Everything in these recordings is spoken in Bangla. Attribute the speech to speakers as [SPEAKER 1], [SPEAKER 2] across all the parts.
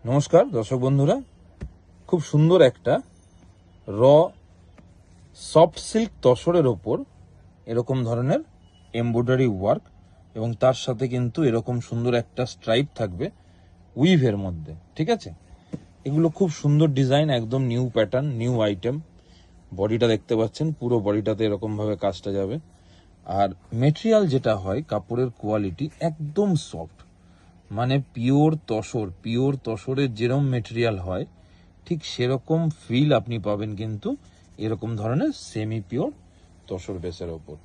[SPEAKER 1] নমস্কার দর্শক বন্ধুরা, খুব সুন্দর একটা র সফট সিল্ক তসরের ওপর এরকম ধরনের এমব্রয়ডারি ওয়ার্ক এবং তার সাথে কিন্তু এরকম সুন্দর একটা স্ট্রাইপ থাকবে উইভের মধ্যে। ঠিক আছে, এগুলো খুব সুন্দর ডিজাইন, একদম নিউ প্যাটার্ন, নিউ আইটেম। বডিটা দেখতে পাচ্ছেন, পুরো বডিটাতে এরকম ভাবে কাজটা যাবে। আর মেটেরিয়াল যেটা হয়, কাপড়ের কোয়ালিটি একদম সফট, মানে পিওর তসরের যেরকম মেটেরিয়াল হয় ঠিক সেরকম ফিল আপনি পাবেন কিন্তু এরকম ধরনের সেমি পিওর তসর বেসের ওপর।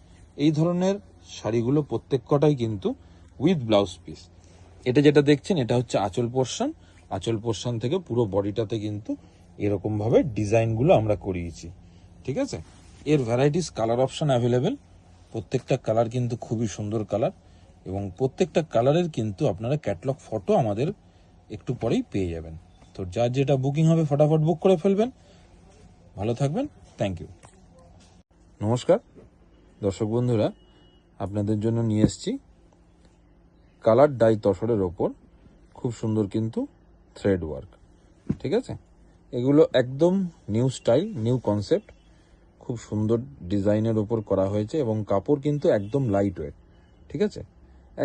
[SPEAKER 1] এই ধরনের শাড়িগুলো প্রত্যেক কটাই কিন্তু উইথ ব্লাউজ পিস। এটা যেটা দেখছেন এটা হচ্ছে আঁচল পোর্শন থেকে পুরো বডিটাতে কিন্তু এরকম ভাবে ডিজাইনগুলো আমরা করিয়েছি। ঠিক আছে, এর ভ্যারাইটিস কালার অপশন অ্যাভেলেবেল। প্রত্যেকটা কালার কিন্তু খুবই সুন্দর কালার এবং প্রত্যেকটা কালারের কিন্তু আপনারা ক্যাটালগ ফটো আমাদের একটু পরেই পেয়ে যাবেন। তো যার যেটা বুকিং হবে ফটাফট বুক করে ফেলবেন। ভালো থাকবেন, থ্যাংক ইউ। নমস্কার দর্শক বন্ধুরা, আপনাদের জন্য নিয়ে এসেছি কালার ডাই তসরের ওপর খুব সুন্দর কিন্তু থ্রেড ওয়ার্ক। ঠিক আছে, এগুলো একদম নিউ স্টাইল, নিউ কনসেপ্ট, খুব সুন্দর ডিজাইনের ওপর করা হয়েছে এবং কাপড় কিন্তু একদম লাইট ওয়েট। ঠিক আছে,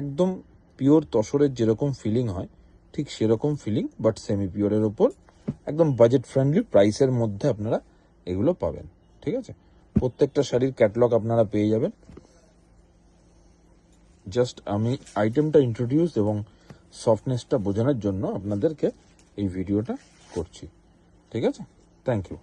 [SPEAKER 1] একদম পিওর তসরের যেরকম ফিলিং হয় ঠিক সেরকম ফিলিং, বাট সেমি পিওরের ওপর একদম বাজেট ফ্রেন্ডলি প্রাইসের মধ্যে আপনারা এগুলো পাবেন। ঠিক আছে, প্রত্যেকটা শাড়ির ক্যাটালগ আপনারা পেয়ে যাবেন। জাস্ট আমি আইটেমটা ইন্ট্রোডিউস এবং সফটনেসটা বোঝানোর জন্য আপনাদেরকে এই ভিডিওটা করছি। ঠিক আছে, থ্যাংক ইউ।